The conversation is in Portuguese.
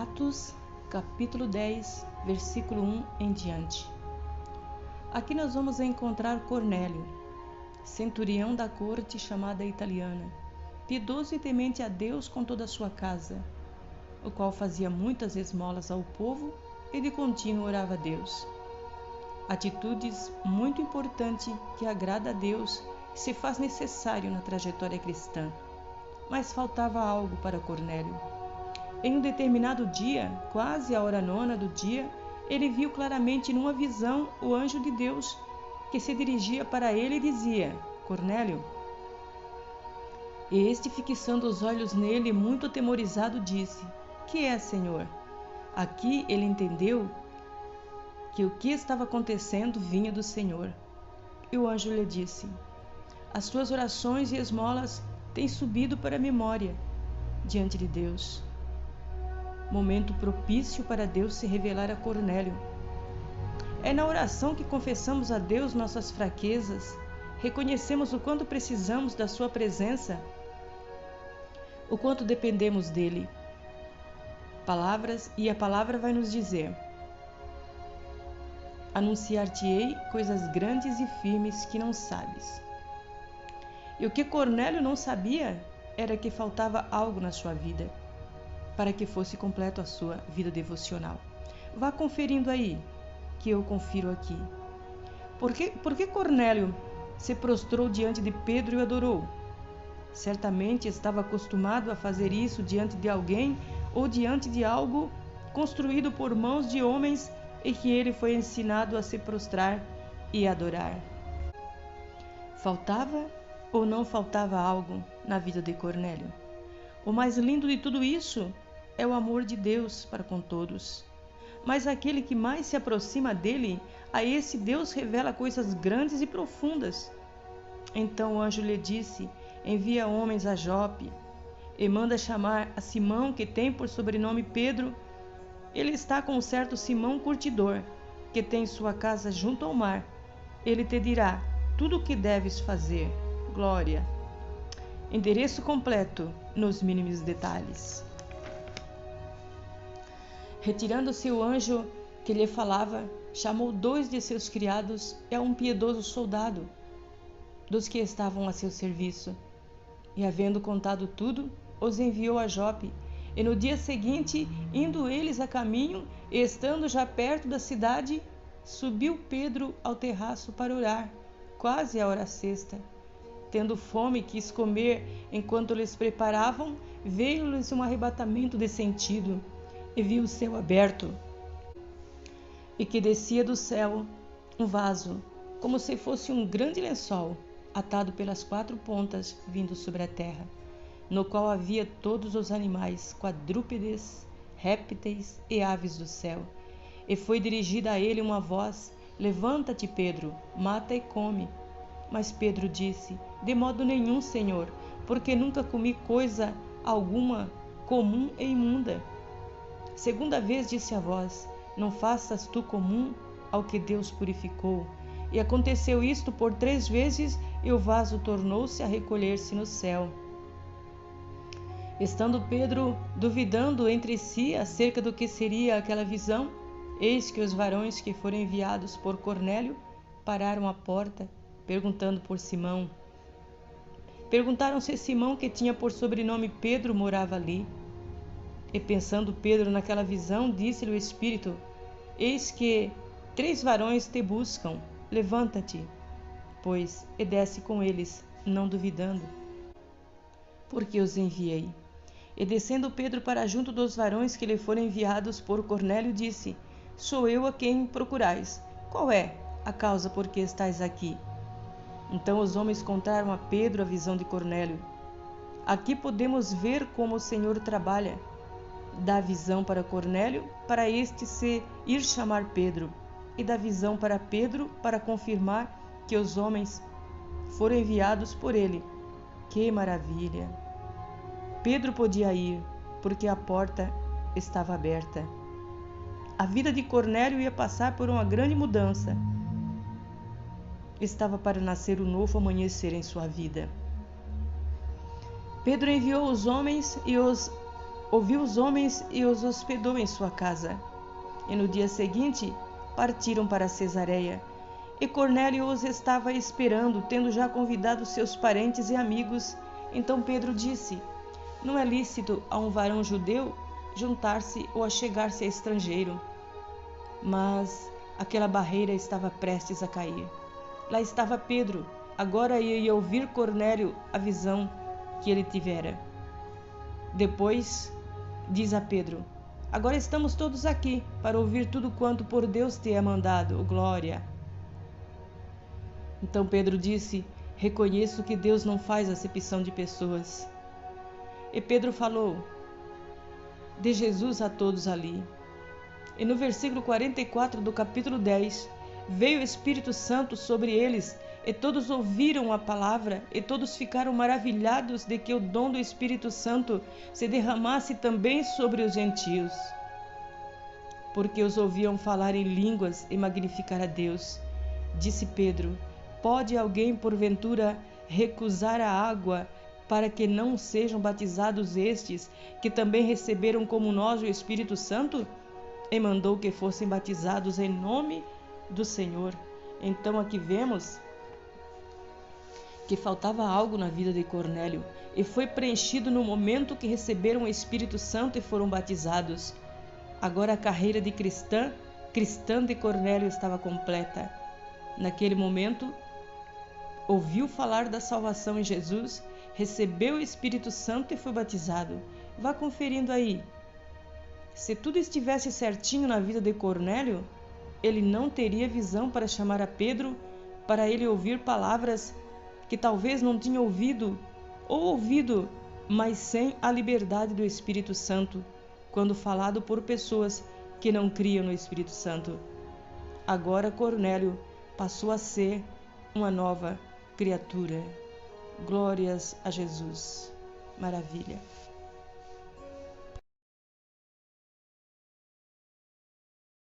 Atos, capítulo 10, versículo 1 em diante. Aqui nós vamos encontrar Cornélio, centurião da corte chamada italiana, piedoso e temente a Deus com toda a sua casa, o qual fazia muitas esmolas ao povo e de contínuo orava a Deus. Atitudes muito importantes que agrada a Deus e se faz necessário na trajetória cristã. Mas faltava algo para Cornélio. Em um determinado dia, quase à hora nona do dia, ele viu claramente numa visão o anjo de Deus que se dirigia para ele e dizia: Cornélio. E este, fixando os olhos nele, muito atemorizado, disse: Que é, Senhor? Aqui ele entendeu que o que estava acontecendo vinha do Senhor. E o anjo lhe disse: As tuas orações e esmolas têm subido para a memória diante de Deus. Momento propício para Deus se revelar a Cornélio. É na oração que confessamos a Deus nossas fraquezas, reconhecemos o quanto precisamos da sua presença, o quanto dependemos dele. E a palavra vai nos dizer: Anunciar-te-ei coisas grandes e firmes que não sabes. E o que Cornélio não sabia era que faltava algo na sua vida, para que fosse completo a sua vida devocional. Vá conferindo aí, que eu confiro aqui. Por que Cornélio se prostrou diante de Pedro e o adorou? Certamente estava acostumado a fazer isso diante de alguém ou diante de algo construído por mãos de homens e que ele foi ensinado a se prostrar e adorar. Faltava ou não faltava algo na vida de Cornélio? O mais lindo de tudo isso é o amor de Deus para com todos. Mas aquele que mais se aproxima dele, a esse Deus revela coisas grandes e profundas. Então o anjo lhe disse: Envia homens a Jope e manda chamar a Simão, que tem por sobrenome Pedro. Ele está com um certo Simão curtidor, que tem sua casa junto ao mar. Ele te dirá tudo o que deves fazer. Glória. Endereço completo nos mínimos detalhes. Retirando-se o anjo que lhe falava, chamou 2 de seus criados e a um piedoso soldado dos que estavam a seu serviço. E havendo contado tudo, os enviou a Jope. E no dia seguinte, indo eles a caminho e estando já perto da cidade, subiu Pedro ao terraço para orar, quase à hora sexta. Tendo fome, quis comer. Enquanto lhes preparavam, veio-lhes um arrebatamento de sentido, e viu o céu aberto, e que descia do céu um vaso, como se fosse um grande lençol, atado pelas 4 pontas, vindo sobre a terra, no qual havia todos os animais, quadrúpedes, répteis e aves do céu. E foi dirigida a ele uma voz: Levanta-te, Pedro, mata e come. Mas Pedro disse: De modo nenhum, Senhor, porque nunca comi coisa alguma comum e imunda. Segunda vez disse a voz: Não faças tu comum ao que Deus purificou. E aconteceu isto por 3 vezes, e o vaso tornou-se a recolher-se no céu. Estando Pedro duvidando entre si acerca do que seria aquela visão, eis que os varões que foram enviados por Cornélio pararam à porta, perguntando por Simão. Perguntaram se Simão, que tinha por sobrenome Pedro, morava ali. E pensando Pedro naquela visão, disse-lhe o Espírito: Eis que 3 varões te buscam. Levanta-te, pois, e desce com eles, não duvidando, porque os enviei. E descendo Pedro para junto dos varões que lhe foram enviados por Cornélio, disse: Sou eu a quem procurais. Qual é a causa por que estais aqui? Então os homens contaram a Pedro a visão de Cornélio. Aqui podemos ver como o Senhor trabalha. Dá visão para Cornélio, para este se ir chamar Pedro, e dá visão para Pedro, para confirmar que os homens foram enviados por ele. Que maravilha! Pedro podia ir, porque a porta estava aberta. A vida de Cornélio ia passar por uma grande mudança. Estava para nascer um novo amanhecer em sua vida. Pedro enviou os homens e os ouviu os homens e os hospedou em sua casa. E no dia seguinte partiram para Cesareia. E Cornélio os estava esperando, tendo já convidado seus parentes e amigos. Então Pedro disse: não é lícito a um varão judeu juntar-se ou achegar-se a estrangeiro. Mas aquela barreira estava prestes a cair. Lá estava Pedro, agora ia ouvir Cornélio a visão que ele tivera. Depois diz a Pedro: agora estamos todos aqui para ouvir tudo quanto por Deus te é mandado. Glória. Então Pedro disse: reconheço que Deus não faz acepção de pessoas. E Pedro falou de Jesus a todos ali. E no versículo 44 do capítulo 10, veio o Espírito Santo sobre eles, e todos ouviram a palavra, e todos ficaram maravilhados de que o dom do Espírito Santo se derramasse também sobre os gentios, porque os ouviam falar em línguas e magnificar a Deus. Disse Pedro: pode alguém porventura recusar a água para que não sejam batizados estes, que também receberam como nós o Espírito Santo? E mandou que fossem batizados em nome do Senhor. Então aqui vemos que faltava algo na vida de Cornélio, e foi preenchido no momento que receberam o Espírito Santo e foram batizados. Agora a carreira de cristã de Cornélio estava completa. Naquele momento, ouviu falar da salvação em Jesus, recebeu o Espírito Santo e foi batizado. Vá conferindo aí. Se tudo estivesse certinho na vida de Cornélio, ele não teria visão para chamar a Pedro, para ele ouvir palavras que talvez não tinha ouvido, ou ouvido, mas sem a liberdade do Espírito Santo, quando falado por pessoas que não criam no Espírito Santo. Agora Cornélio passou a ser uma nova criatura. Glórias a Jesus. Maravilha.